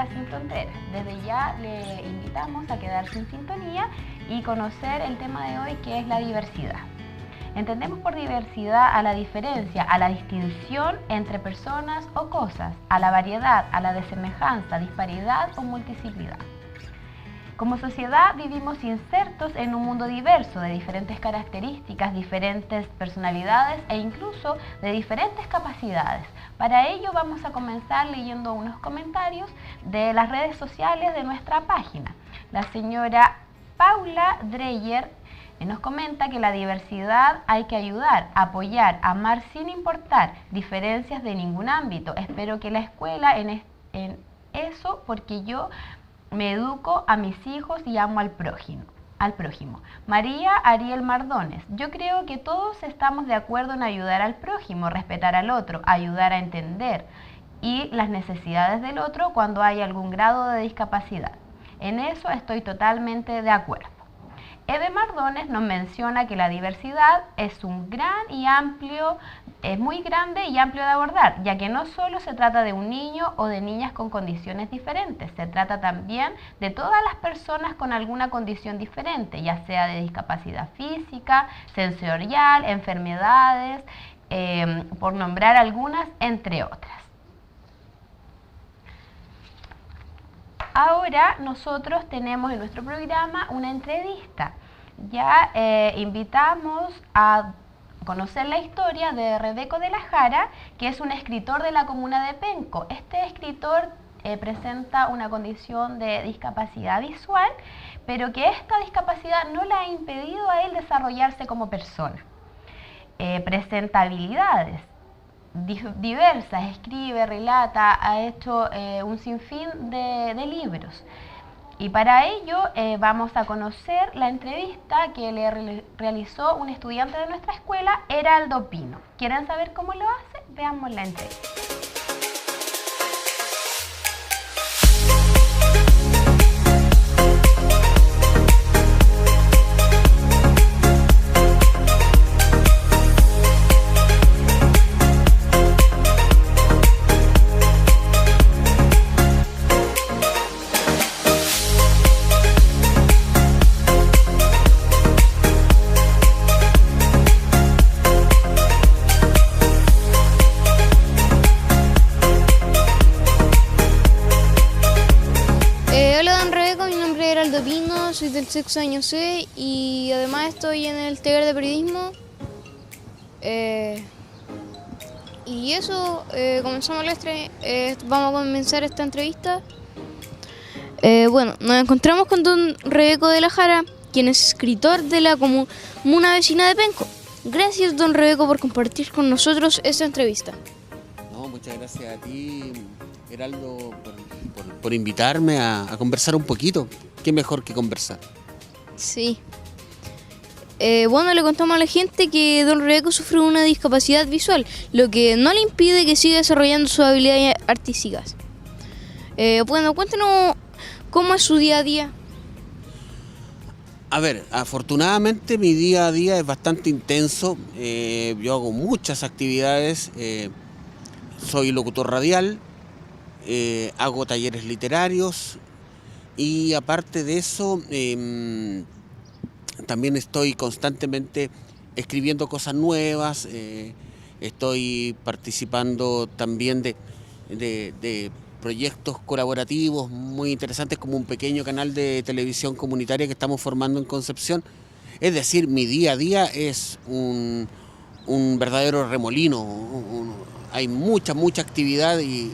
Escuela Sin Fronteras. Desde ya le invitamos a quedarse en sintonía y conocer el tema de hoy, que es la diversidad. Entendemos por diversidad a la diferencia, a la distinción entre personas o cosas, a la variedad, a la desemejanza, disparidad o multiplicidad. Como sociedad vivimos insertos en un mundo diverso, de diferentes características, diferentes personalidades e incluso de diferentes capacidades. Para ello vamos a comenzar leyendo unos comentarios de las redes sociales de nuestra página. La señora Paula Dreyer nos comenta que la diversidad hay que ayudar, apoyar, amar sin importar diferencias de ningún ámbito. Espero que la escuela en eso, porque yo me educo a mis hijos y amo al prójimo. María Ariel Mardones: yo creo que todos estamos de acuerdo en ayudar al prójimo, respetar al otro, ayudar a entender y las necesidades del otro cuando hay algún grado de discapacidad. En eso estoy totalmente de acuerdo. Eve Mardones nos menciona que la diversidad es muy grande y amplio de abordar, ya que no solo se trata de un niño o de niñas con condiciones diferentes, se trata también de todas las personas con alguna condición diferente, ya sea de discapacidad física, sensorial, enfermedades, por nombrar algunas, entre otras. Ahora nosotros tenemos en nuestro programa una entrevista. Ya invitamos a conocer la historia de Rebeco de la Jara, que es un escritor de la comuna de Penco. Este escritor presenta una condición de discapacidad visual, pero que esta discapacidad no le ha impedido a él desarrollarse como persona. Presenta habilidades diversas, escribe, relata, ha hecho un sinfín de libros. Y para ello vamos a conocer la entrevista que le realizó un estudiante de nuestra escuela, Heraldo Pino. ¿Quieren saber cómo lo hace? Veamos la entrevista. Soy del sexto año C y además estoy en el taller de periodismo. Y eso, comenzamos vamos a comenzar esta entrevista. Bueno, nos encontramos con don Rebeco de la Jara, quien es escritor de la comuna vecina de Penco. Gracias, don Rebeco, por compartir con nosotros esta entrevista. No, muchas gracias a ti, Heraldo, por invitarme a conversar un poquito. ¿Qué mejor que conversar? Sí. Bueno, le contamos a la gente que don Rebeco sufre una discapacidad visual, lo que no le impide que siga desarrollando sus habilidades artísticas. Bueno, cuéntenos cómo es su día a día. A ver, afortunadamente mi día a día es bastante intenso. Yo hago muchas actividades. Soy locutor radial, hago talleres literarios. Y aparte de eso, también estoy constantemente escribiendo cosas nuevas, estoy participando también de proyectos colaborativos muy interesantes, como un pequeño canal de televisión comunitaria que estamos formando en Concepción. Es decir, mi día a día es un verdadero remolino, hay mucha actividad y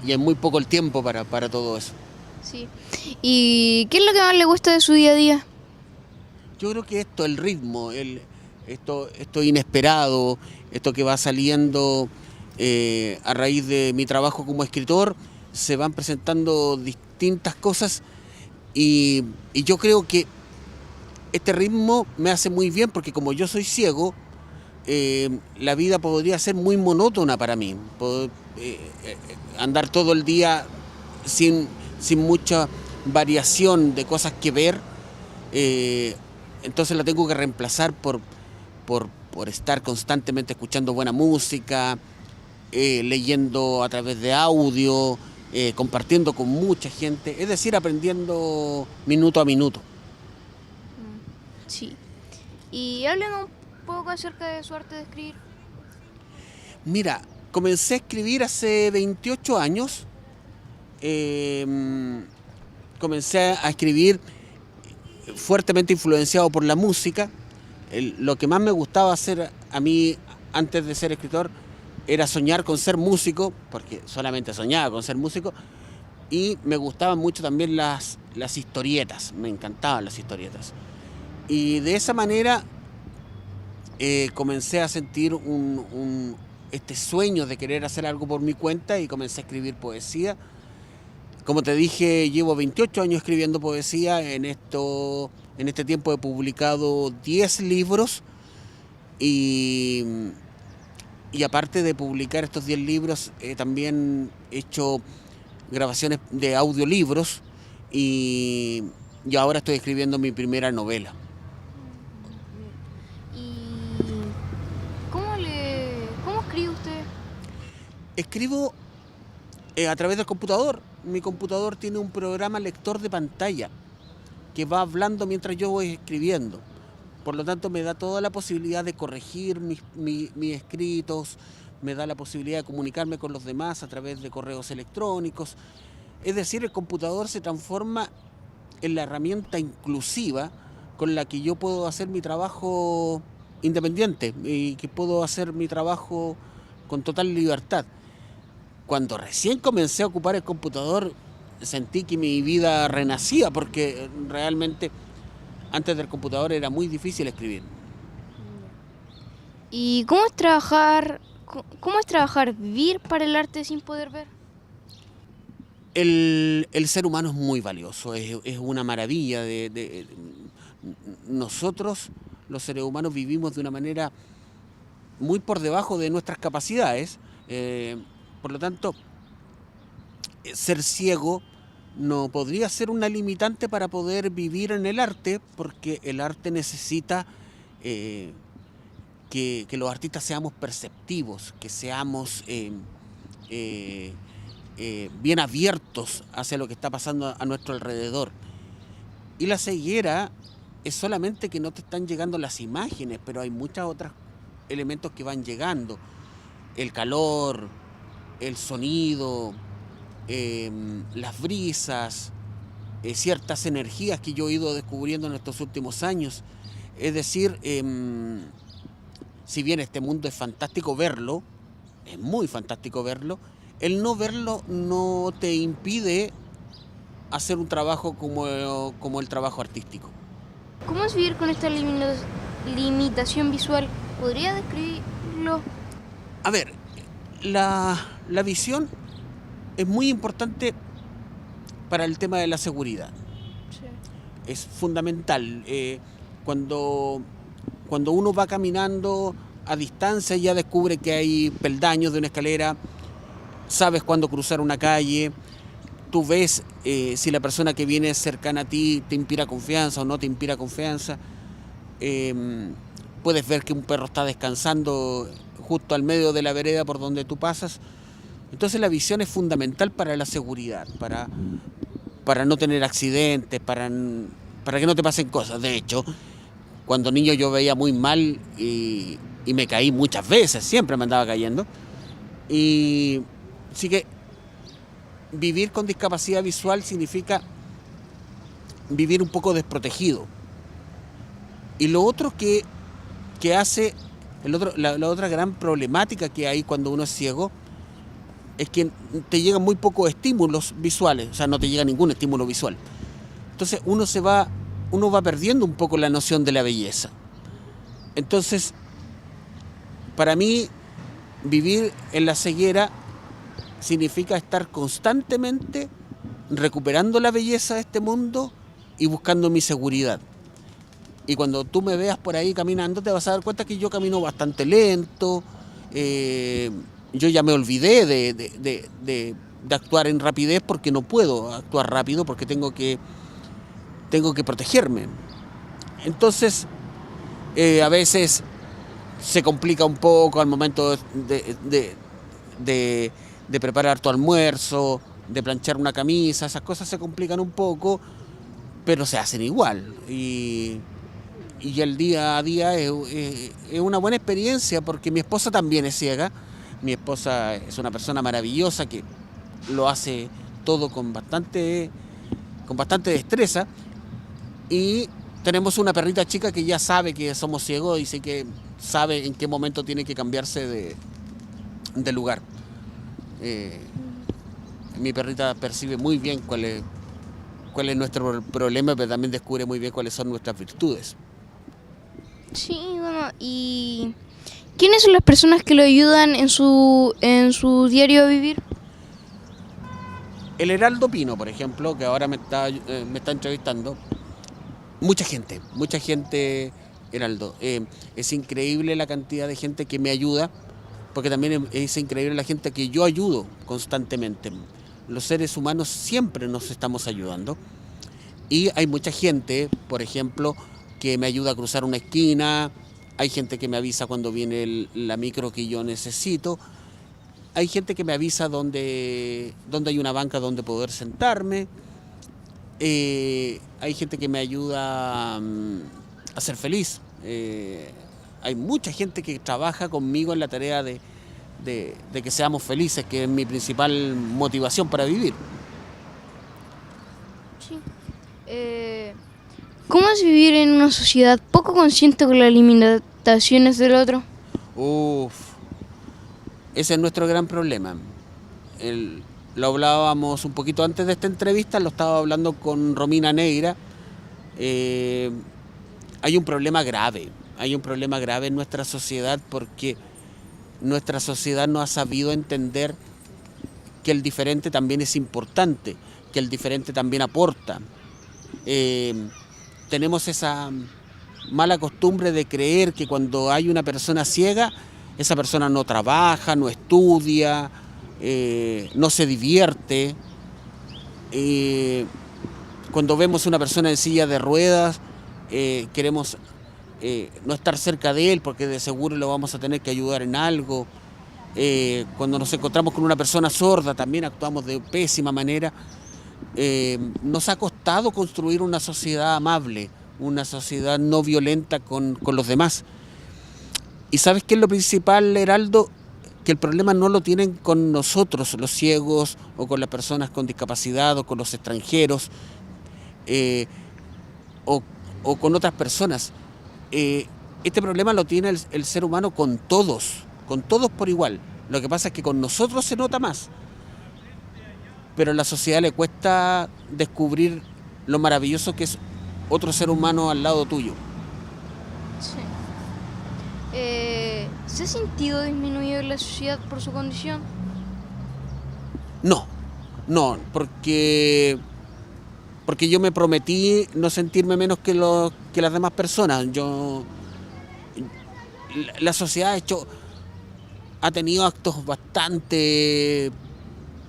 hay muy poco el tiempo para todo eso. Sí. ¿Y qué es lo que más le gusta de su día a día? Yo creo que el ritmo, esto inesperado, esto que va saliendo a raíz de mi trabajo como escritor, se van presentando distintas cosas y yo creo que este ritmo me hace muy bien porque como yo soy ciego, la vida podría ser muy monótona para mí, andar todo el día sin mucha variación de cosas que ver, entonces la tengo que reemplazar por estar constantemente escuchando buena música, leyendo a través de audio, compartiendo con mucha gente, es decir, aprendiendo minuto a minuto. Sí. Y háblenos un poco acerca de su arte de escribir. Mira, comencé a escribir hace 28 años. Comencé a escribir fuertemente influenciado por la música. Lo que más me gustaba hacer a mí antes de ser escritor era soñar con ser músico, porque solamente soñaba con ser músico, y me gustaban mucho también las historietas, me encantaban las historietas. Y de esa manera comencé a sentir este sueño de querer hacer algo por mi cuenta y comencé a escribir poesía. Como te dije, llevo 28 años escribiendo poesía. En este tiempo he publicado 10 libros y aparte de publicar estos 10 libros, también he hecho grabaciones de audiolibros y ahora estoy escribiendo mi primera novela. ¿Y cómo escribe usted? Escribo a través del computador. Mi computador tiene un programa lector de pantalla que va hablando mientras yo voy escribiendo. Por lo tanto, me da toda la posibilidad de corregir mis escritos, me da la posibilidad de comunicarme con los demás a través de correos electrónicos. Es decir, el computador se transforma en la herramienta inclusiva con la que yo puedo hacer mi trabajo independiente y que puedo hacer mi trabajo con total libertad. Cuando recién comencé a ocupar el computador, sentí que mi vida renacía, porque realmente antes del computador era muy difícil escribir. ¿Y cómo es trabajar, vivir para el arte sin poder ver? El ser humano es muy valioso, es una maravilla. Nosotros, los seres humanos, vivimos de una manera muy por debajo de nuestras capacidades. Por lo tanto, ser ciego no podría ser una limitante para poder vivir en el arte, porque el arte necesita que los artistas seamos perceptivos, que seamos bien abiertos hacia lo que está pasando a nuestro alrededor. Y la ceguera es solamente que no te están llegando las imágenes, pero hay muchos otros elementos que van llegando. El calor, el sonido, las brisas, ciertas energías que yo he ido descubriendo en estos últimos años. Es decir, si bien este mundo es fantástico verlo, es muy fantástico verlo, el no verlo no te impide hacer un trabajo como el trabajo artístico. ¿Cómo es vivir con esta limitación visual? ¿Podría describirlo? A ver, la visión es muy importante para el tema de la seguridad. Sí. Es fundamental. Cuando uno va caminando a distancia ya descubre que hay peldaños de una escalera, sabes cuándo cruzar una calle, tú ves si la persona que viene cercana a ti te inspira confianza o no te inspira confianza. Puedes ver que un perro está descansando justo al medio de la vereda por donde tú pasas. Entonces la visión es fundamental para la seguridad, para no tener accidentes, para que no te pasen cosas. De hecho, cuando niño yo veía muy mal y me caí muchas veces, siempre me andaba cayendo. Y así que vivir con discapacidad visual significa vivir un poco desprotegido. Y lo otro que hace, la otra gran problemática que hay cuando uno es ciego, es que te llegan muy pocos estímulos visuales, o sea, no te llega ningún estímulo visual. Entonces uno va perdiendo un poco la noción de la belleza. Entonces, para mí, vivir en la ceguera significa estar constantemente recuperando la belleza de este mundo y buscando mi seguridad. Y cuando tú me veas por ahí caminando, te vas a dar cuenta que yo camino bastante lento. Yo ya me olvidé de actuar en rapidez, porque no puedo actuar rápido, porque tengo que protegerme. Entonces, a veces se complica un poco al momento de preparar tu almuerzo, planchar una camisa, esas cosas se complican un poco, pero se hacen igual. Y el día a día es una buena experiencia porque mi esposa también es ciega. Mi esposa es una persona maravillosa que lo hace todo con bastante destreza. Y tenemos una perrita chica que ya sabe que somos ciegos y sí que sabe en qué momento tiene que cambiarse de lugar. Mi perrita percibe muy bien cuál es nuestro problema, pero también descubre muy bien cuáles son nuestras virtudes. Sí, bueno, ¿y quiénes son las personas que lo ayudan en su diario vivir? El Heraldo Pino, por ejemplo, que ahora me está entrevistando, mucha gente, Heraldo. Es increíble la cantidad de gente que me ayuda, porque también es increíble la gente que yo ayudo constantemente. Los seres humanos siempre nos estamos ayudando. Y hay mucha gente, por ejemplo, que me ayuda a cruzar una esquina, hay gente que me avisa cuando viene la micro que yo necesito, hay gente que me avisa donde hay una banca donde poder sentarme, hay gente que me ayuda a ser feliz. Hay mucha gente que trabaja conmigo en la tarea de que seamos felices, que es mi principal motivación para vivir. Sí. ¿Cómo es vivir en una sociedad poco consciente con las limitaciones del otro? Ese es nuestro gran problema. Lo hablábamos un poquito antes de esta entrevista, lo estaba hablando con Romina Neira. Hay un problema grave en nuestra sociedad porque nuestra sociedad no ha sabido entender que el diferente también es importante, que el diferente también aporta. Tenemos esa mala costumbre de creer que cuando hay una persona ciega, esa persona no trabaja, no estudia, no se divierte. Cuando vemos una persona en silla de ruedas, queremos no estar cerca de él porque de seguro lo vamos a tener que ayudar en algo. Cuando nos encontramos con una persona sorda también actuamos de pésima manera. Nos ha costado construir una sociedad amable, una sociedad no violenta con los demás. ¿Y sabes qué es lo principal, Heraldo? Que el problema no lo tienen con nosotros, los ciegos, o con las personas con discapacidad, o con los extranjeros, o con otras personas. Este problema lo tiene el ser humano con todos por igual. Lo que pasa es que con nosotros se nota más. Pero a la sociedad le cuesta descubrir lo maravilloso que es otro ser humano al lado tuyo. Sí. ¿Se ha sentido disminuido en la sociedad por su condición? No, porque yo me prometí no sentirme menos que las demás personas. La sociedad ha tenido actos bastante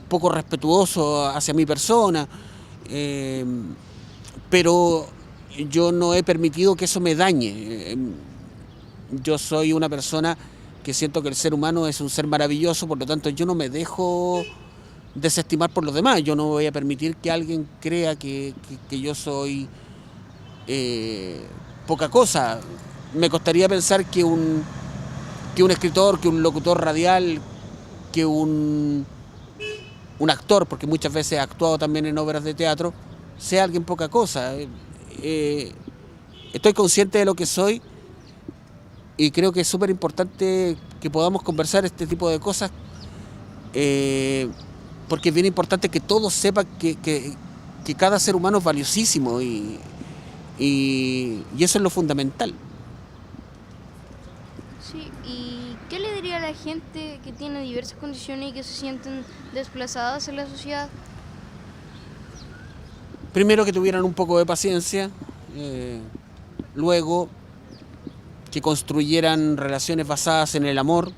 poco respetuosos hacia mi persona, pero yo no he permitido que eso me dañe. Yo soy una persona que siento que el ser humano es un ser maravilloso, por lo tanto yo no me dejo desestimar por los demás. Yo no voy a permitir que alguien crea que yo soy poca cosa. Me costaría pensar que un escritor, que un locutor radial, que un actor, porque muchas veces he actuado también en obras de teatro, sea alguien poca cosa. Estoy consciente de lo que soy y creo que es súper importante que podamos conversar este tipo de cosas, porque es bien importante que todos sepan que cada ser humano es valiosísimo y eso es lo fundamental. Sí, ¿y qué le diría a la gente que tiene diversas condiciones y que se sienten desplazadas en la sociedad? Primero, que tuvieran un poco de paciencia, luego que construyeran relaciones basadas en el amor.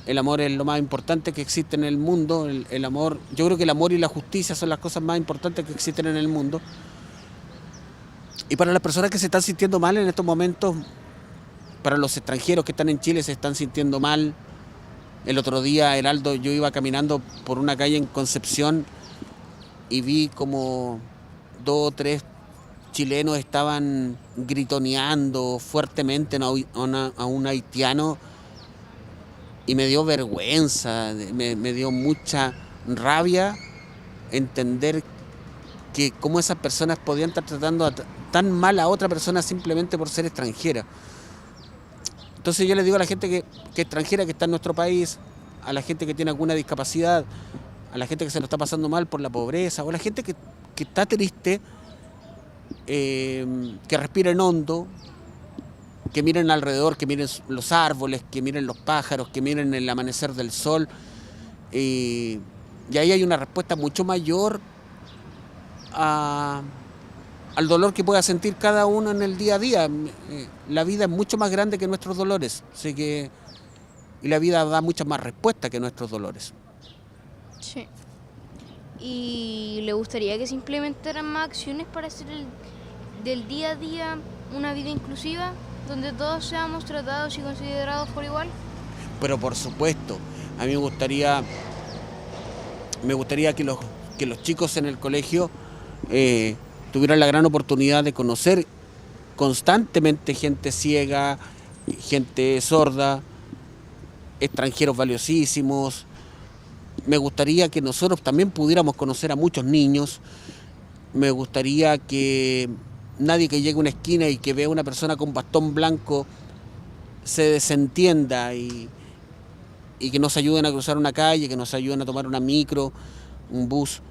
El amor es lo más importante que existe en el mundo. El amor, yo creo que el amor y la justicia son las cosas más importantes que existen en el mundo. Y para las personas que se están sintiendo mal en estos momentos, para los extranjeros que están en Chile se están sintiendo mal. El otro día, Heraldo, yo iba caminando por una calle en Concepción y vi como 2 o 3 chilenos estaban gritoneando fuertemente a un haitiano y me dio vergüenza, me dio mucha rabia entender que cómo esas personas podían estar tratando tan mal a otra persona simplemente por ser extranjera. Entonces yo les digo a la gente que extranjera que está en nuestro país, a la gente que tiene alguna discapacidad, a la gente que se lo está pasando mal por la pobreza, o a la gente que está triste, que respiren hondo, que miren alrededor, que miren los árboles, que miren los pájaros, que miren el amanecer del sol. Y ahí hay una respuesta mucho mayor al dolor que pueda sentir cada uno en el día a día. La vida es mucho más grande que nuestros dolores, así que, y la vida da muchas más respuestas que nuestros dolores. Sí. ¿Y le gustaría que se implementaran más acciones para hacer del día a día una vida inclusiva, donde todos seamos tratados y considerados por igual? Pero por supuesto, a mí me gustaría que los chicos en el colegio tuvieran la gran oportunidad de conocer constantemente gente ciega, gente sorda, extranjeros valiosísimos. Me gustaría que nosotros también pudiéramos conocer a muchos niños. Me gustaría que nadie que llegue a una esquina y que vea a una persona con bastón blanco se desentienda y que nos ayuden a cruzar una calle, que nos ayuden a tomar una micro, un bus.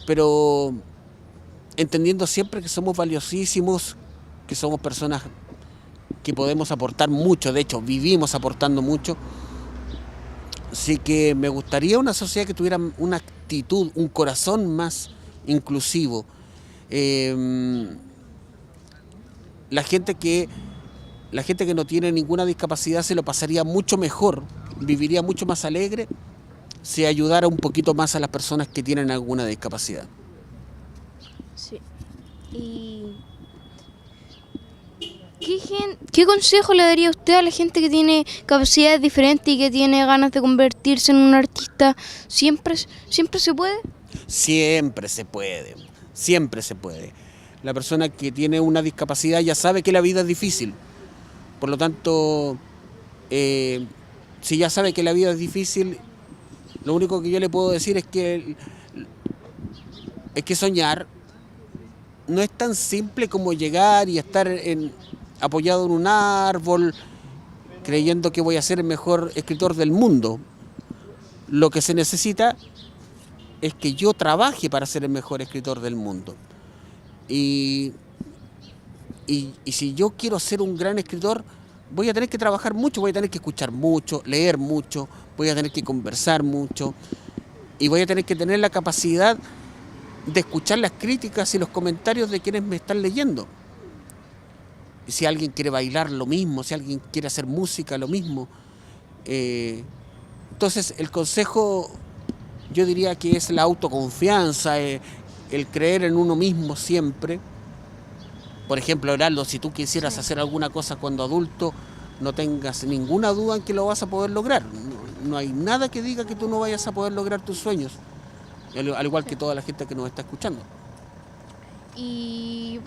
Pero entendiendo siempre que somos valiosísimos, que somos personas que podemos aportar mucho, de hecho vivimos aportando mucho. Así que me gustaría una sociedad que tuviera una actitud, un corazón más inclusivo. La gente que no tiene ninguna discapacidad se lo pasaría mucho mejor, viviría mucho más alegre si ayudara un poquito más a las personas que tienen alguna discapacidad. Sí. ¿Y qué consejo le daría usted a la gente que tiene capacidades diferentes y que tiene ganas de convertirse en un artista? ¿Siempre se puede? Siempre se puede, siempre se puede. La persona que tiene una discapacidad ya sabe que la vida es difícil. Por lo tanto, si ya sabe que la vida es difícil, lo único que yo le puedo decir es que soñar no es tan simple como llegar y estar apoyado en un árbol creyendo que voy a ser el mejor escritor del mundo. Lo que se necesita es que yo trabaje para ser el mejor escritor del mundo. Y si yo quiero ser un gran escritor, voy a tener que trabajar mucho, voy a tener que escuchar mucho, leer mucho, voy a tener que conversar mucho y voy a tener que tener la capacidad de escuchar las críticas y los comentarios de quienes me están leyendo. Y si alguien quiere bailar, lo mismo, si alguien quiere hacer música, lo mismo. Entonces el consejo yo diría que es la autoconfianza, el creer en uno mismo siempre. Por ejemplo, Heraldo, si tú quisieras hacer alguna cosa cuando adulto, no tengas ninguna duda en que lo vas a poder lograr. No hay nada que diga que tú no vayas a poder lograr tus sueños, al igual que toda la gente que nos está escuchando. ¿Y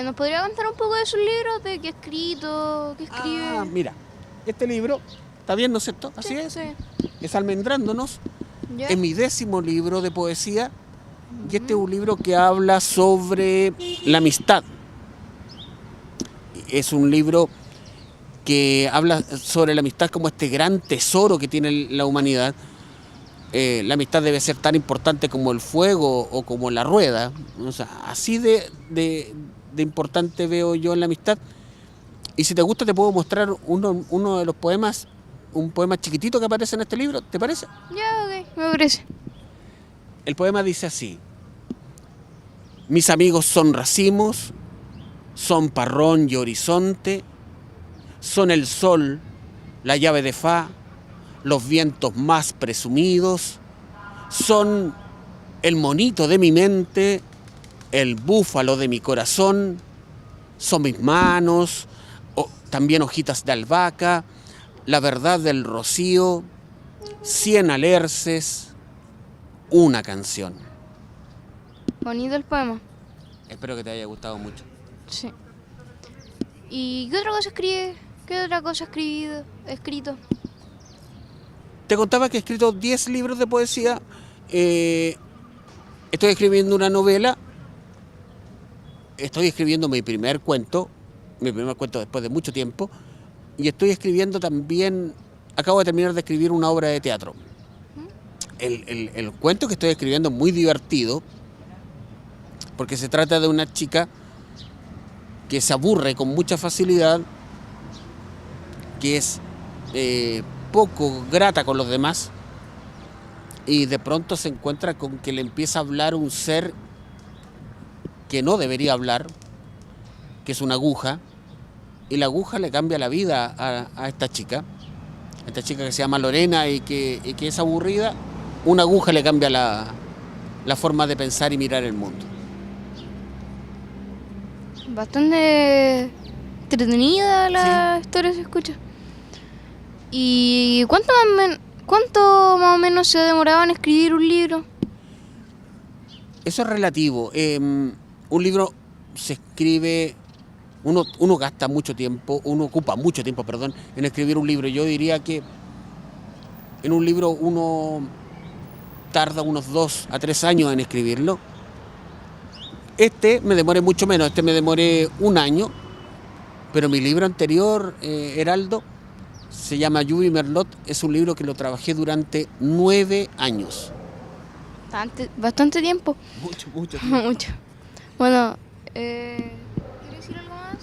nos podría contar un poco de sus libros? ¿De qué ha escrito? ¿Qué escribe? Mira, este libro, ¿está bien, no es cierto? Así es. Sí. Es Almendrando-nos. ¿Ya? Es mi 10º libro de poesía y este es un libro que habla sobre la amistad. Es un libro que habla sobre la amistad como este gran tesoro que tiene la humanidad. La amistad debe ser tan importante como el fuego o como la rueda. O sea, así de importante veo yo en la amistad. Y si te gusta te puedo mostrar uno de los poemas, un poema chiquitito que aparece en este libro, ¿te parece? Ya, ok, me parece. El poema dice así: mis amigos son racimos, son parrón y horizonte, son el sol, la llave de fa, los vientos más presumidos, son el monito de mi mente, el búfalo de mi corazón, son mis manos, también hojitas de albahaca, la verdad del rocío, 100 alerces, una canción. Bonito el poema. Espero que te haya gustado mucho. Sí. ¿Y qué otra cosa escribe? ¿Qué otra cosa escrito? Te contaba que he escrito 10 libros de poesía. Estoy escribiendo una novela. Estoy escribiendo mi primer cuento después de mucho tiempo. Y estoy escribiendo también, acabo de terminar de escribir una obra de teatro. El cuento que estoy escribiendo es muy divertido, porque se trata de una chica que se aburre con mucha facilidad, que es poco grata con los demás, y de pronto se encuentra con que le empieza a hablar un ser que no debería hablar, que es una aguja, y la aguja le cambia la vida a esta chica que se llama Lorena y que es aburrida. Una aguja le cambia la forma de pensar y mirar el mundo. Bastante entretenida la historia, se escucha. ¿Y cuánto más o menos se ha demorado en escribir un libro? Eso es relativo. Un libro se escribe, uno gasta mucho tiempo, uno ocupa mucho tiempo, en escribir un libro. Yo diría que en un libro uno tarda unos 2 a 3 años en escribirlo. Me demoré mucho menos, me demoré 1 año, pero mi libro anterior, Heraldo, se llama Lluvia y Merlot, es un libro que lo trabajé durante 9 años. Bastante tiempo. Mucho tiempo. Mucho. Bueno, ¿quieres decir algo más?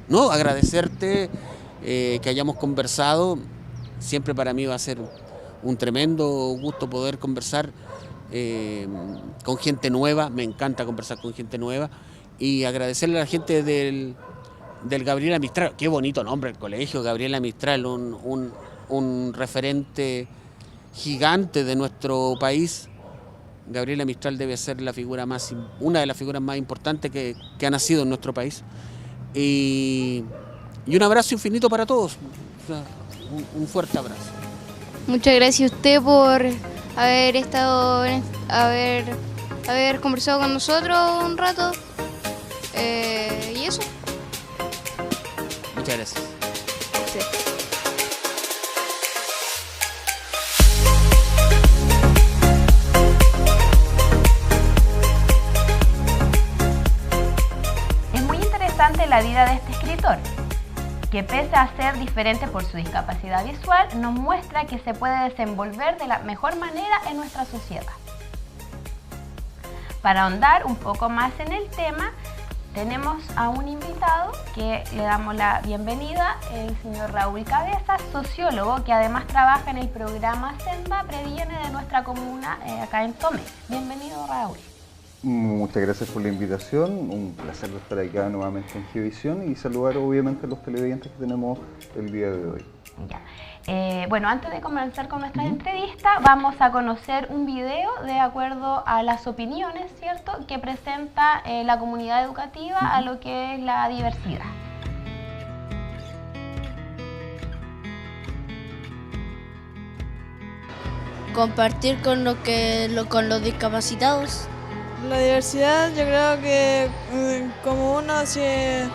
No, agradecerte que hayamos conversado. Siempre para mí va a ser un tremendo gusto poder conversar con gente nueva. Me encanta conversar con gente nueva. Y agradecerle a la gente del Gabriela Mistral. Qué bonito nombre el colegio, Gabriela Mistral, un referente gigante de nuestro país. Gabriela Mistral debe ser una de las figuras más importantes que ha nacido en nuestro país. Y un abrazo infinito para todos. O sea, un fuerte abrazo. Muchas gracias a usted por haber estado, haber conversado con nosotros un rato. Y eso. Muchas gracias. Sí. Es muy interesante la vida de este escritor, que pese a ser diferente por su discapacidad visual, nos muestra que se puede desenvolver de la mejor manera en nuestra sociedad. Para ahondar un poco más en el tema, tenemos a un invitado que le damos la bienvenida, el señor Raúl Cabeza, sociólogo que además trabaja en el programa Senda Previene de nuestra comuna acá en Tomé. Bienvenido, Raúl. Muchas gracias por la invitación, un placer estar acá nuevamente en Gevisión y saludar obviamente a los televidentes que tenemos el día de hoy. Ya. Bueno, antes de comenzar con nuestra entrevista, vamos a conocer un video de acuerdo a las opiniones, ¿cierto?, que presenta la comunidad educativa a lo que es la diversidad. Compartir con los discapacitados. La diversidad, yo creo que como uno sea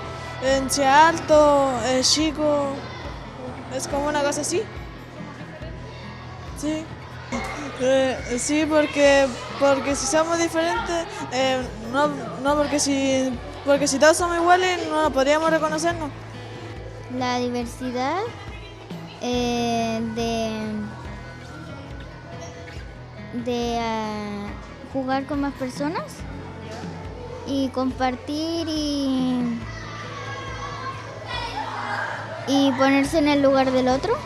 alto, chico, es como una cosa así. Sí. Sí, porque si somos diferentes, no porque si todos somos iguales no podríamos reconocernos. La diversidad de jugar con más personas y compartir y ponerse en el lugar del otro.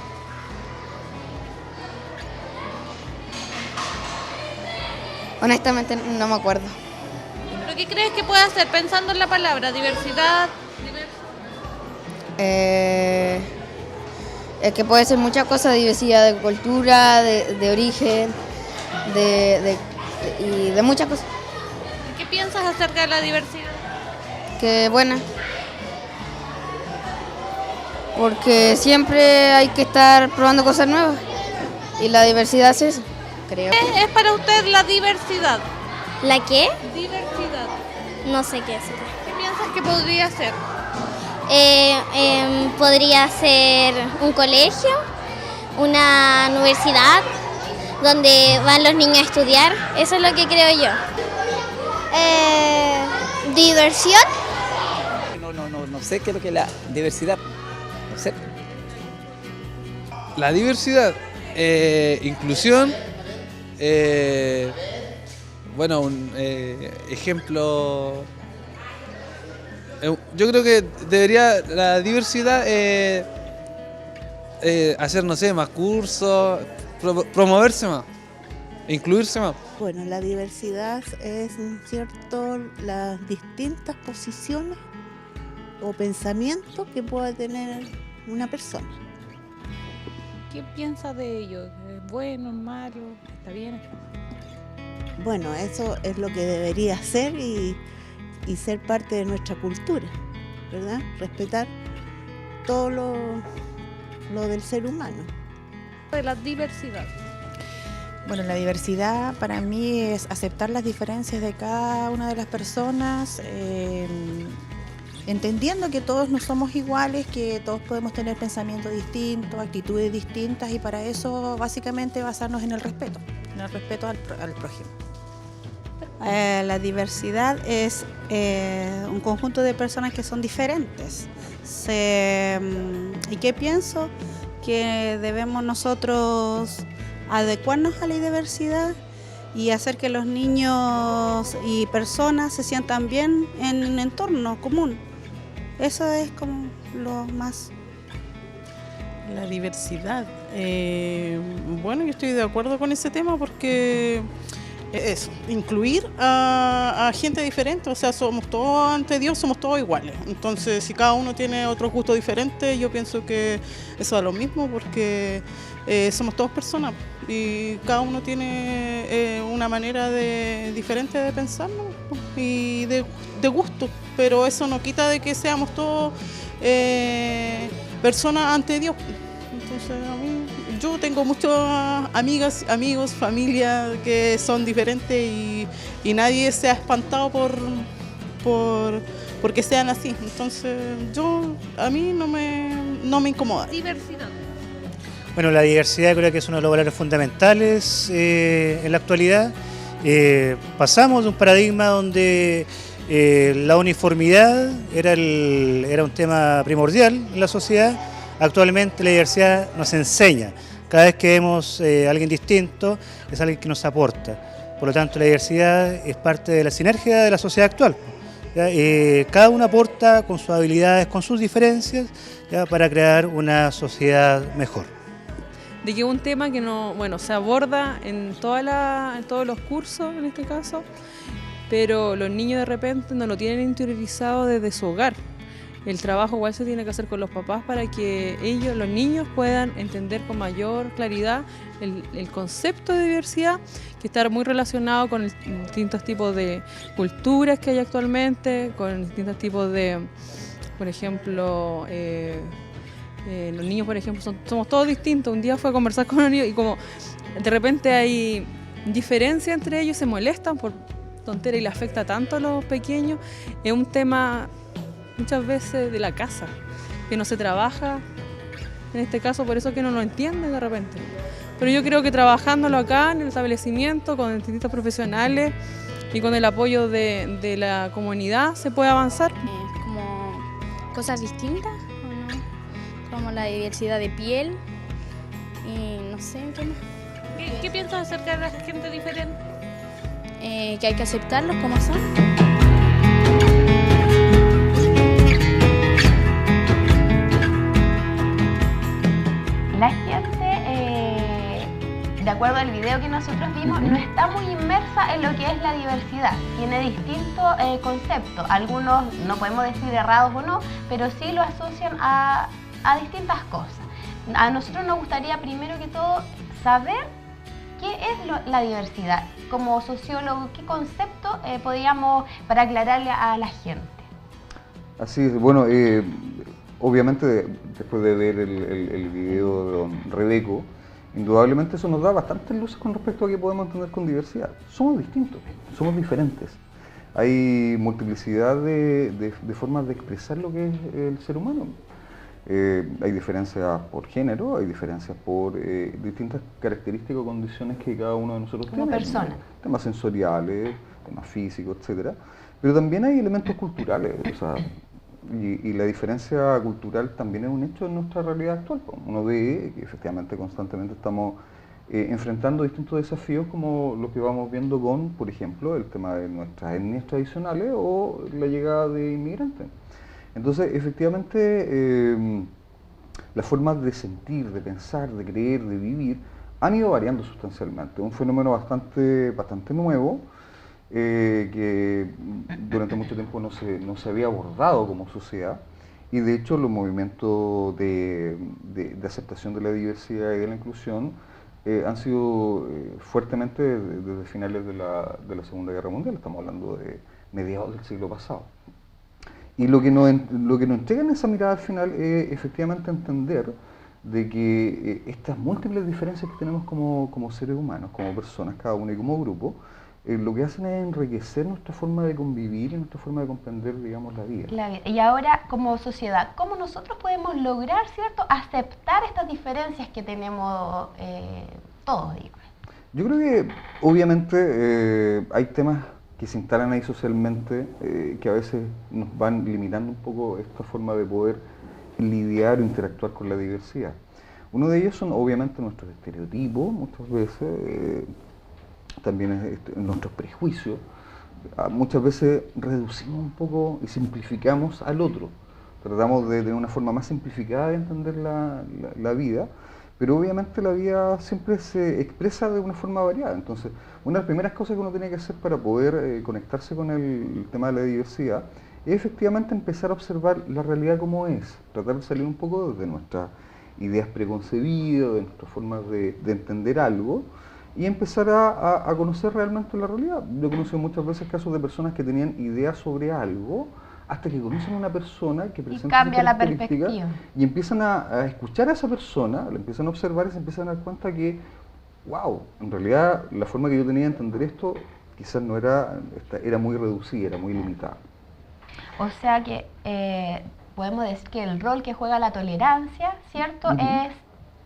Honestamente no me acuerdo. ¿Pero qué crees que puede hacer pensando en la palabra diversidad? Es que puede ser muchas cosas, diversidad de cultura, de origen, y de muchas cosas. ¿Qué piensas acerca de la diversidad? Que buena. Porque siempre hay que estar probando cosas nuevas. Y la diversidad es eso, creo. ¿Qué es para usted la diversidad? ¿La qué? Diversidad. No sé qué es. ¿Qué piensas que podría ser? Podría ser un colegio, una universidad donde van los niños a estudiar. Eso es lo que creo yo. Diversión. No sé qué es lo que es la diversidad. No sé. La diversidad, inclusión, bueno, un ejemplo, yo creo que debería la diversidad hacer, no sé, más cursos, promoverse más, incluirse más. Bueno, la diversidad es, ¿cierto?, las distintas posiciones o pensamientos que pueda tener una persona. ¿Qué piensas de ello? ¿Es bueno, es malo? ¿Está bien? Bueno, eso es lo que debería ser y ser parte de nuestra cultura, ¿verdad? Respetar todo lo del ser humano. De la diversidad. Bueno, la diversidad para mí es aceptar las diferencias de cada una de las personas, entendiendo que todos no somos iguales, que todos podemos tener pensamientos distintos, actitudes distintas, y para eso básicamente basarnos en el respeto al prójimo. La diversidad es un conjunto de personas que son diferentes. ¿Y qué pienso? Que debemos nosotros adecuarnos a la diversidad y hacer que los niños y personas se sientan bien en un entorno común. Eso es como lo más. La diversidad. Bueno, yo estoy de acuerdo con ese tema porque eso, incluir a gente diferente, o sea, somos todos ante Dios, somos todos iguales. Entonces, si cada uno tiene otro gusto diferente, yo pienso que eso es lo mismo porque somos todos personas y cada uno tiene una manera diferente de pensar, ¿no? Y de gusto, pero eso no quita de que seamos todos personas ante Dios. Entonces, a mí, yo tengo muchas amigas, amigos, familia que son diferentes y nadie se ha espantado porque sean así. Entonces, a mí no me incomoda. Diversidad. Bueno, la diversidad creo que es uno de los valores fundamentales en la actualidad. Pasamos de un paradigma donde la uniformidad era un tema primordial en la sociedad. Actualmente la diversidad nos enseña. Cada vez que vemos a alguien distinto, es alguien que nos aporta. Por lo tanto, la diversidad es parte de la sinergia de la sociedad actual. Cada uno aporta con sus habilidades, con sus diferencias, para crear una sociedad mejor. De que es un tema que se aborda en todos los cursos, en este caso, pero los niños de repente no lo tienen interiorizado desde su hogar. El trabajo igual se tiene que hacer con los papás para que los niños puedan entender con mayor claridad el concepto de diversidad, que está muy relacionado con distintos tipos de culturas que hay actualmente, con distintos tipos de, por ejemplo, los niños, por ejemplo, somos todos distintos. Un día fui a conversar con un niño y como de repente hay diferencia entre ellos, se molestan por tonterías y le afecta tanto a los pequeños. Es un tema muchas veces de la casa, que no se trabaja, en este caso, por eso que no lo entienden de repente. Pero yo creo que trabajándolo acá en el establecimiento, con distintos profesionales y con el apoyo de la comunidad, se puede avanzar. Como cosas distintas, ¿o no? Como la diversidad de piel y no sé qué más. ¿Qué piensas acerca de la gente diferente? Que hay que aceptarlos como son. La gente, de acuerdo al video que nosotros vimos, no está muy inmersa en lo que es la diversidad. Tiene distintos conceptos. Algunos no podemos decir errados o no, pero sí lo asocian a distintas cosas. A nosotros nos gustaría primero que todo saber qué es la diversidad. Como sociólogo, ¿qué concepto podríamos para aclararle a la gente? Así es, bueno, obviamente después de ver el video de don Rebeco, indudablemente eso nos da bastantes luces con respecto a qué podemos entender con diversidad. Somos distintos, somos diferentes. Hay multiplicidad de formas de expresar lo que es el ser humano. Hay diferencias por género, hay diferencias por distintas características o condiciones que cada uno de nosotros tiene. Como persona. Temas sensoriales, temas físicos, etcétera. Pero también hay elementos culturales, o sea, y la diferencia cultural también es un hecho en nuestra realidad actual. Uno ve que efectivamente constantemente estamos enfrentando distintos desafíos como los que vamos viendo con, por ejemplo, el tema de nuestras etnias tradicionales o la llegada de inmigrantes. Entonces, efectivamente, las formas de sentir, de pensar, de creer, de vivir han ido variando sustancialmente. Un fenómeno bastante nuevo, que durante mucho tiempo no se había abordado como sociedad, y de hecho los movimientos de aceptación de la diversidad y de la inclusión han sido fuertemente desde finales de la Segunda Guerra Mundial, estamos hablando de mediados del siglo pasado. Y lo que nos entrega en esa mirada al final es efectivamente entender de que estas múltiples diferencias que tenemos como seres humanos, como personas, cada uno y como grupo, lo que hacen es enriquecer nuestra forma de convivir y nuestra forma de comprender, digamos, la vida. Y ahora, como sociedad, ¿cómo nosotros podemos lograr, cierto, aceptar estas diferencias que tenemos todos, digamos? Yo creo que, obviamente, hay temas que se instalan ahí socialmente, que a veces nos van limitando un poco esta forma de poder lidiar o interactuar con la diversidad. Uno de ellos son, obviamente, nuestros estereotipos, muchas veces, también nuestros prejuicios. Muchas veces reducimos un poco y simplificamos al otro. Tratamos de tener una forma más simplificada de entender la vida, pero obviamente la vida siempre se expresa de una forma variada. Entonces, una de las primeras cosas que uno tiene que hacer para poder conectarse con el tema de la diversidad es efectivamente empezar a observar la realidad como es, tratar de salir un poco de nuestras ideas preconcebidas, de nuestras formas de entender algo, y empezar a conocer realmente la realidad. Yo he conocido muchas veces casos de personas que tenían ideas sobre algo, hasta que conocen a una persona que presenta cambia la características perspectiva. Y empiezan a escuchar a esa persona, la empiezan a observar y se empiezan a dar cuenta que, wow, en realidad la forma que yo tenía de entender esto quizás no era muy reducida, era muy limitada. O sea que podemos decir que el rol que juega la tolerancia, ¿cierto?, es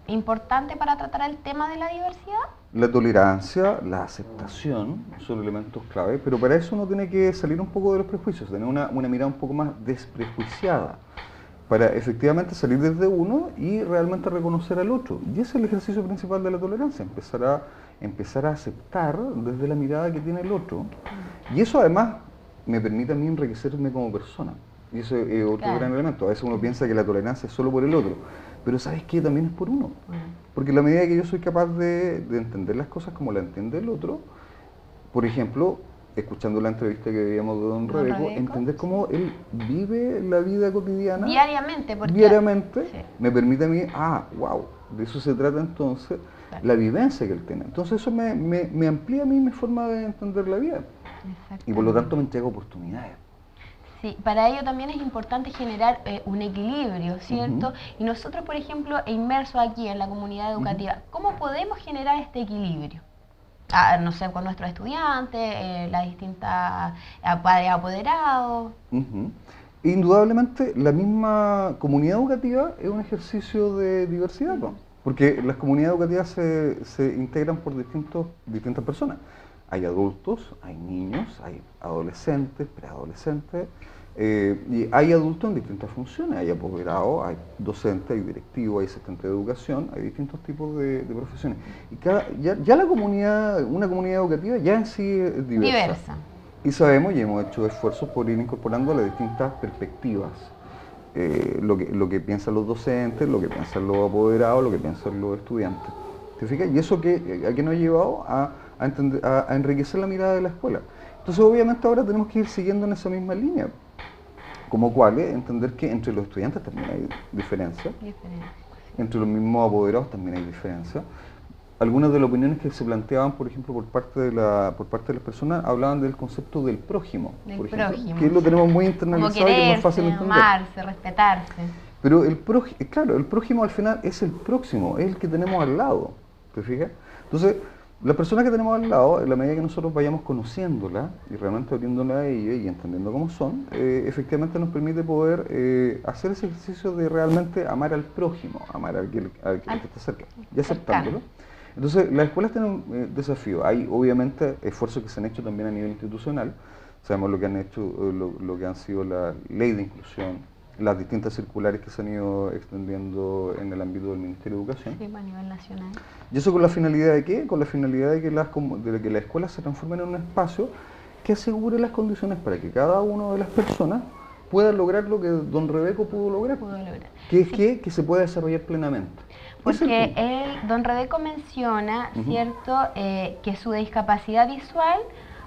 importante para tratar el tema de la diversidad. La tolerancia, la aceptación son elementos clave, pero para eso uno tiene que salir un poco de los prejuicios, tener una mirada un poco más desprejuiciada, para efectivamente salir desde uno y realmente reconocer al otro. Y ese es el ejercicio principal de la tolerancia, empezar a aceptar desde la mirada que tiene el otro. Y eso además me permite a mí enriquecerme como persona. Y eso es otro gran elemento. A veces uno piensa que la tolerancia es solo por el otro, pero ¿sabes qué? También es por uno. Porque en la medida que yo soy capaz de entender las cosas como la entiende el otro, por ejemplo, escuchando la entrevista que veíamos de don Rebeco, entender cómo él vive la vida cotidiana diariamente, me permite a mí, wow, de eso se trata entonces, la vivencia que él tiene. Entonces eso me amplía a mí mi forma de entender la vida. Y por lo tanto me entrega oportunidades. Sí, para ello también es importante generar un equilibrio, ¿cierto? Y nosotros, por ejemplo, inmersos aquí en la comunidad educativa, ¿cómo podemos generar este equilibrio? No sé, con nuestros estudiantes, las distintas padres apoderados. Indudablemente, la misma comunidad educativa es un ejercicio de diversidad, ¿no? Porque las comunidades educativas se integran por distintas personas. Hay adultos, hay niños, hay adolescentes, preadolescentes, y hay adultos en distintas funciones, hay apoderados, hay docentes, hay directivos, hay asistentes de educación, hay distintos tipos de profesiones. Y ya una comunidad educativa ya en sí es diversa. Y sabemos y hemos hecho esfuerzos por ir incorporando las distintas perspectivas. Lo que piensan los docentes, lo que piensan los apoderados, lo que piensan los estudiantes. ¿Te fijas? Y eso a qué nos ha llevado a enriquecer la mirada de la escuela. Entonces obviamente ahora tenemos que ir siguiendo en esa misma línea, como cuáles, entender que entre los estudiantes también hay diferencias, entre los mismos apoderados también hay diferencias. Algunas de las opiniones que se planteaban, por ejemplo, por parte de las personas, hablaban del concepto del prójimo, por ejemplo, que lo tenemos muy internalizado y que es más fácil de entender. Amarse, respetarse. Pero el prójimo al final es el próximo, es el que tenemos al lado. ¿Te fijas? Entonces, las personas que tenemos al lado, en la medida que nosotros vayamos conociéndolas y realmente abriéndolas a ellos y entendiendo cómo son, efectivamente nos permite poder hacer ese ejercicio de realmente amar al prójimo, amar al que está cerca y aceptándolo. Entonces, las escuelas tienen un desafío. Hay obviamente esfuerzos que se han hecho también a nivel institucional. Sabemos lo que han hecho, lo que han sido la ley de inclusión, las distintas circulares que se han ido extendiendo en el ámbito del Ministerio de Educación. Sí, a nivel nacional. ¿Y eso con la finalidad de qué? Con la finalidad de que las escuelas se transformen en un espacio que asegure las condiciones para que cada una de las personas pueda lograr lo que don Rebeco pudo lograr. Que es que se pueda desarrollar plenamente. Porque don Rebeco menciona, ¿cierto?, que su discapacidad visual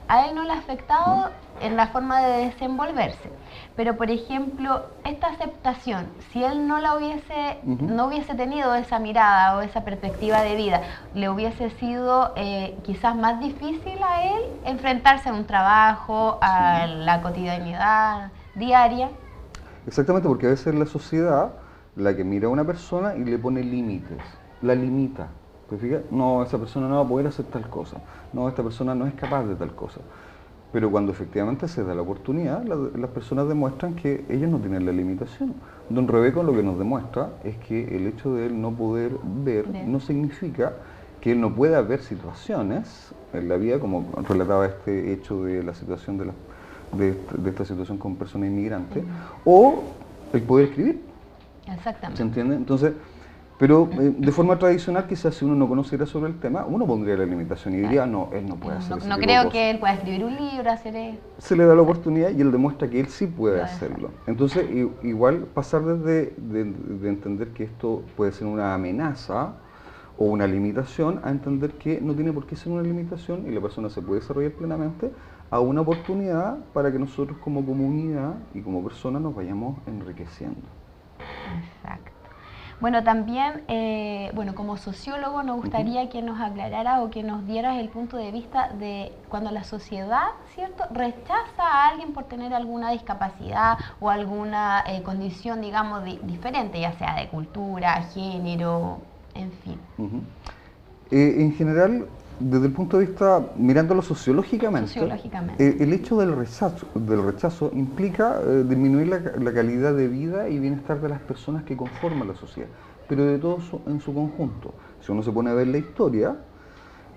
a él no le ha afectado en la forma de desenvolverse. Pero, por ejemplo, esta aceptación, si él no la hubiese, no hubiese tenido esa mirada o esa perspectiva de vida, le hubiese sido quizás más difícil a él enfrentarse a un trabajo, a la cotidianidad diaria. Exactamente, porque a veces es la sociedad la que mira a una persona y le pone límites, la limita. ¿Te fijas? No, esa persona no va a poder hacer tal cosa. No, esta persona no es capaz de tal cosa. Pero cuando efectivamente se da la oportunidad, las personas demuestran que ellos no tienen la limitación. Don Rebeco lo que nos demuestra es que el hecho de él no poder ver no significa que él no pueda ver situaciones en la vida, como relataba este hecho de la situación de esta situación con personas inmigrantes, o el poder escribir. Exactamente. ¿Se entiende? Entonces, pero de forma tradicional, quizás si uno no conociera sobre el tema, uno pondría la limitación y diría, no, él no puede hacer eso. No creo que él pueda escribir un libro, hacer eso. Se le da la oportunidad y él demuestra que él sí puede hacerlo. Entonces, igual pasar desde de entender que esto puede ser una amenaza o una limitación, a entender que no tiene por qué ser una limitación y la persona se puede desarrollar plenamente, a una oportunidad para que nosotros como comunidad y como personas nos vayamos enriqueciendo. Exacto. Bueno, también, como sociólogo nos gustaría que nos aclarara o que nos dieras el punto de vista de cuando la sociedad, ¿cierto?, rechaza a alguien por tener alguna discapacidad o alguna condición, digamos, diferente, ya sea de cultura, género, en fin. En general, desde el punto de vista, mirándolo sociológicamente, el hecho del rechazo implica disminuir la calidad de vida y bienestar de las personas que conforman la sociedad, pero de todos en su conjunto. Si uno se pone a ver la historia,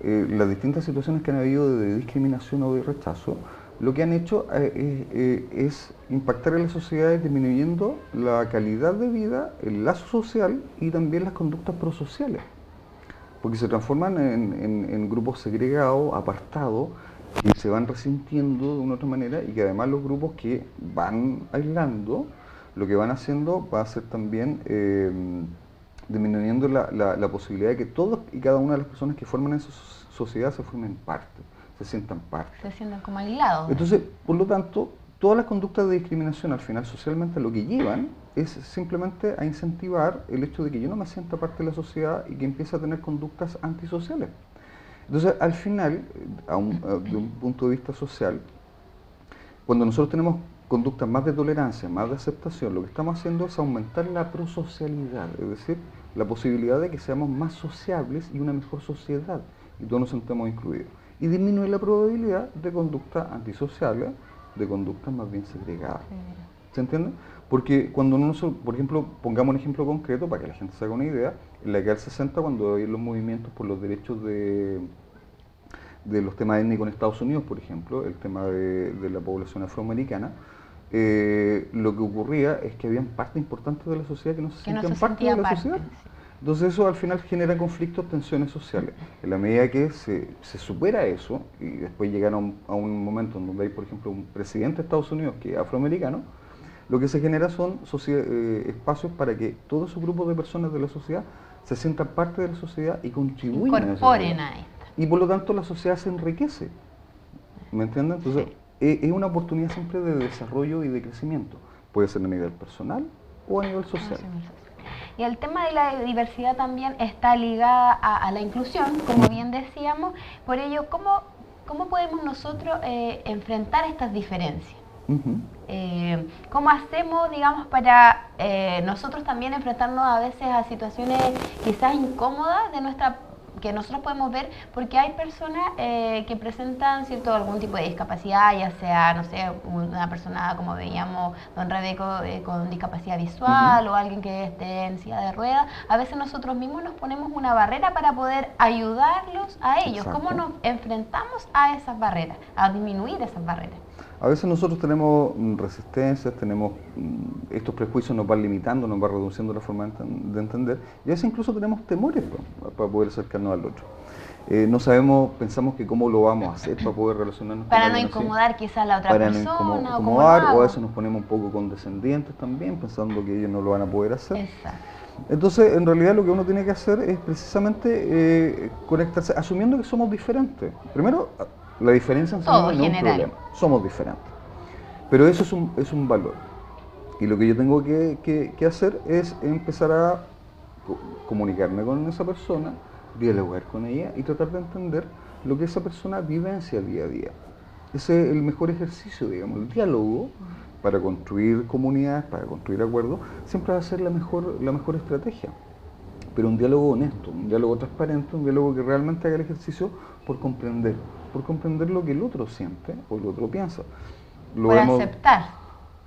las distintas situaciones que han habido de discriminación o de rechazo, lo que han hecho es impactar en las sociedades disminuyendo la calidad de vida, el lazo social y también las conductas prosociales. Porque se transforman en grupos segregados, apartados, que se van resintiendo de una otra manera y que además los grupos que van aislando, lo que van haciendo va a ser también disminuyendo la posibilidad de que todos y cada una de las personas que forman esa sociedad se formen parte, se sientan parte. Se sientan como aislados. Entonces, por lo tanto, todas las conductas de discriminación al final socialmente lo que llevan es simplemente a incentivar el hecho de que yo no me sienta parte de la sociedad y que empiece a tener conductas antisociales. Entonces, al final, de un punto de vista social, cuando nosotros tenemos conductas más de tolerancia, más de aceptación, lo que estamos haciendo es aumentar la prosocialidad, es decir, la posibilidad de que seamos más sociables y una mejor sociedad, y todos nos sentamos incluidos. Y disminuir la probabilidad de conductas antisociales, de conductas más bien segregadas. ¿Se entiende? Porque cuando por ejemplo, pongamos un ejemplo concreto para que la gente se haga una idea, en la década del 60, cuando hay los movimientos por los derechos de los temas étnicos en Estados Unidos, por ejemplo, el tema de la población afroamericana, lo que ocurría es que había parte importante de la sociedad que no se sentían parte de la sociedad. Entonces eso al final genera conflictos, tensiones sociales. En la medida que se supera eso, y después llegaron a un momento en donde hay, por ejemplo, un presidente de Estados Unidos que es afroamericano, lo que se genera son espacios para que todos esos grupos de personas de la sociedad se sientan parte de la sociedad y contribuyan incorporen a esta. Y por lo tanto la sociedad se enriquece. ¿Me entienden? Entonces es una oportunidad siempre de desarrollo y de crecimiento. Puede ser a nivel personal o a nivel social. Y el tema de la diversidad también está ligada a la inclusión, como bien decíamos. Por ello, ¿cómo podemos nosotros enfrentar estas diferencias? ¿Cómo hacemos, digamos, para nosotros también enfrentarnos a veces a situaciones quizás incómodas de nuestra que nosotros podemos ver, porque hay personas que presentan algún tipo de discapacidad, ya sea, no sé, una persona como veíamos don Rebeco con discapacidad visual o alguien que esté en silla de ruedas. A veces nosotros mismos nos ponemos una barrera para poder ayudarlos a ellos. Exacto. ¿Cómo nos enfrentamos a esas barreras, a disminuir esas barreras? A veces nosotros tenemos resistencias, tenemos estos prejuicios nos van limitando, nos van reduciendo la forma de entender, y a veces incluso tenemos temores para poder acercarnos al otro. No sabemos, pensamos que cómo lo vamos a hacer para poder relacionarnos para con no alguien incomodar así, quizás a la otra para persona, no o incomodar, cómo lo o a hago. veces nos ponemos un poco condescendientes también, pensando que ellos no lo van a poder hacer. Exacto. Entonces, en realidad lo que uno tiene que hacer es precisamente conectarse, asumiendo que somos diferentes. Primero, la diferencia en sí misma no es un problema, somos diferentes. Pero eso es un valor. Y lo que yo tengo que hacer es empezar a comunicarme con esa persona, dialogar con ella y tratar de entender lo que esa persona vivencia día a día. Ese es el mejor ejercicio, digamos, el diálogo para construir comunidades, para construir acuerdos, siempre va a ser la mejor estrategia. Pero un diálogo honesto, un diálogo transparente, un diálogo que realmente haga el ejercicio por comprender lo que el otro siente o el otro piensa. Aceptar.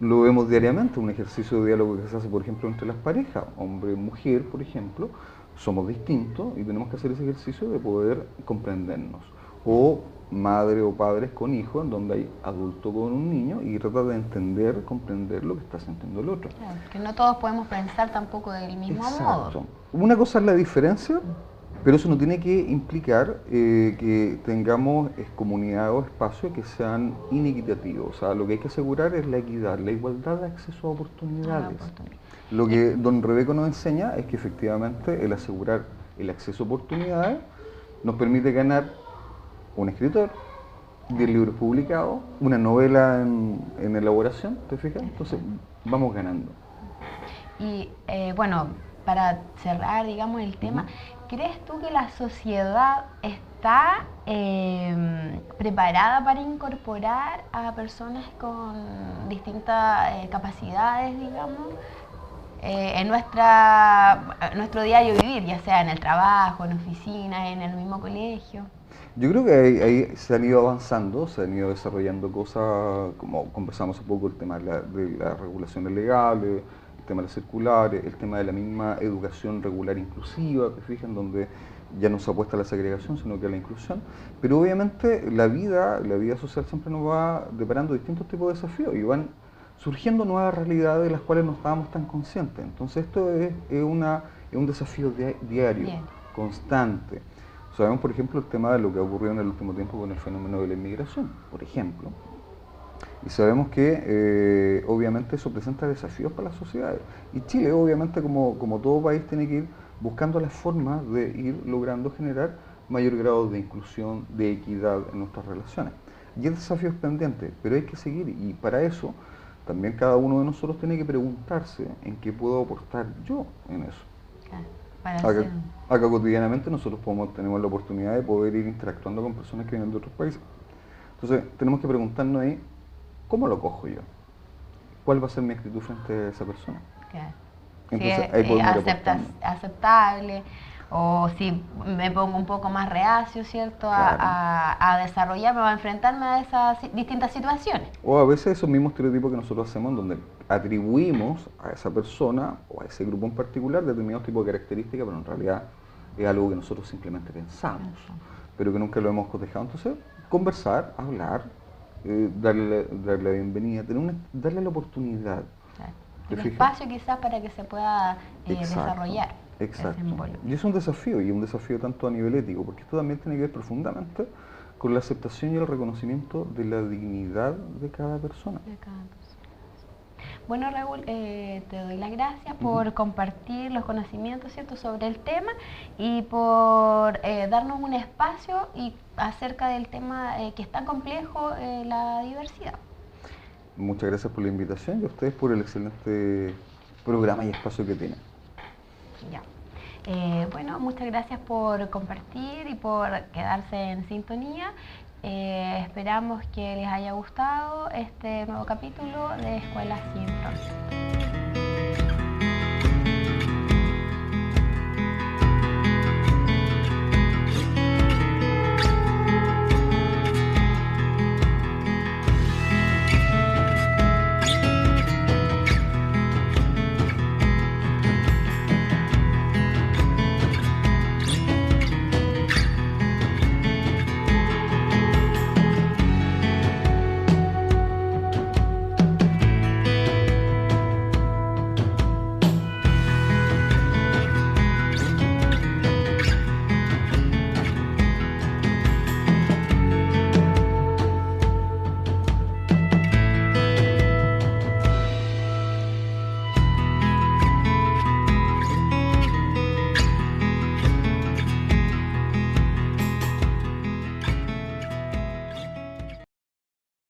Lo vemos diariamente, un ejercicio de diálogo que se hace, por ejemplo, entre las parejas, hombre y mujer, por ejemplo, somos distintos y tenemos que hacer ese ejercicio de poder comprendernos. O madre o padres con hijos, en donde hay adulto con un niño y trata de entender, comprender lo que está sintiendo el otro. Claro, que no todos podemos pensar tampoco del mismo modo. Una cosa es la diferencia, pero eso no tiene que implicar que tengamos comunidad o espacios que sean inequitativos. O sea, lo que hay que asegurar es la equidad, la igualdad de acceso a oportunidades. Lo que don Rebeco nos enseña es que efectivamente el asegurar el acceso a oportunidades nos permite ganar un escritor, 10 libros publicados, una novela en elaboración, ¿te fijas? Entonces vamos ganando. Y bueno, para cerrar, digamos, el tema, ¿crees tú que la sociedad está preparada para incorporar a personas con distintas capacidades, digamos, en nuestro diario vivir, ya sea en el trabajo, en oficinas, en el mismo colegio? Yo creo que ahí se han ido avanzando, se han ido desarrollando cosas, como conversamos un poco, el tema de las regulaciones legales, el tema de las circulares, el tema de la misma educación regular inclusiva, te fijas, en donde ya no se apuesta a la segregación, sino que a la inclusión. Pero obviamente la vida social siempre nos va deparando distintos tipos de desafíos y van surgiendo nuevas realidades de las cuales no estábamos tan conscientes. Entonces esto es un desafío diario, constante. Sabemos, por ejemplo, el tema de lo que ha ocurrido en el último tiempo con el fenómeno de la inmigración, por ejemplo. Y sabemos que obviamente eso presenta desafíos para las sociedades. Y Chile, obviamente, como todo país, tiene que ir buscando las formas de ir logrando generar mayor grado de inclusión, de equidad en nuestras relaciones. Y el desafío es pendiente, pero hay que seguir. Y para eso, también cada uno de nosotros tiene que preguntarse en qué puedo aportar yo en eso. Acá cotidianamente nosotros tenemos la oportunidad de poder ir interactuando con personas que vienen de otros países. Entonces tenemos que preguntarnos ahí, ¿cómo lo cojo yo? ¿Cuál va a ser mi actitud frente a esa persona? Claro. Entonces, si ahí podemos ir aceptable, o si me pongo un poco más reacio, ¿cierto? A desarrollarme o a enfrentarme a esas distintas situaciones. O a veces esos mismos estereotipos que nosotros hacemos, donde atribuimos a esa persona o a ese grupo en particular determinados tipos de características, pero en realidad es algo que nosotros simplemente pensamos, pero que nunca lo hemos cotejado. Entonces, conversar, hablar, darle la bienvenida, darle la oportunidad. El espacio quizás para que se pueda desarrollar. Exacto. Y es un desafío tanto a nivel ético, porque esto también tiene que ver profundamente con la aceptación y el reconocimiento de la dignidad de cada persona. Bueno, Raúl, te doy las gracias por compartir los conocimientos, ¿cierto?, sobre el tema y por darnos un espacio acerca del tema que es tan complejo, la diversidad. Muchas gracias por la invitación y a ustedes por el excelente programa y espacio que tienen. Ya. Bueno, muchas gracias por compartir y por quedarse en sintonía. Esperamos que les haya gustado este nuevo capítulo de Escuela Sin Fronteras.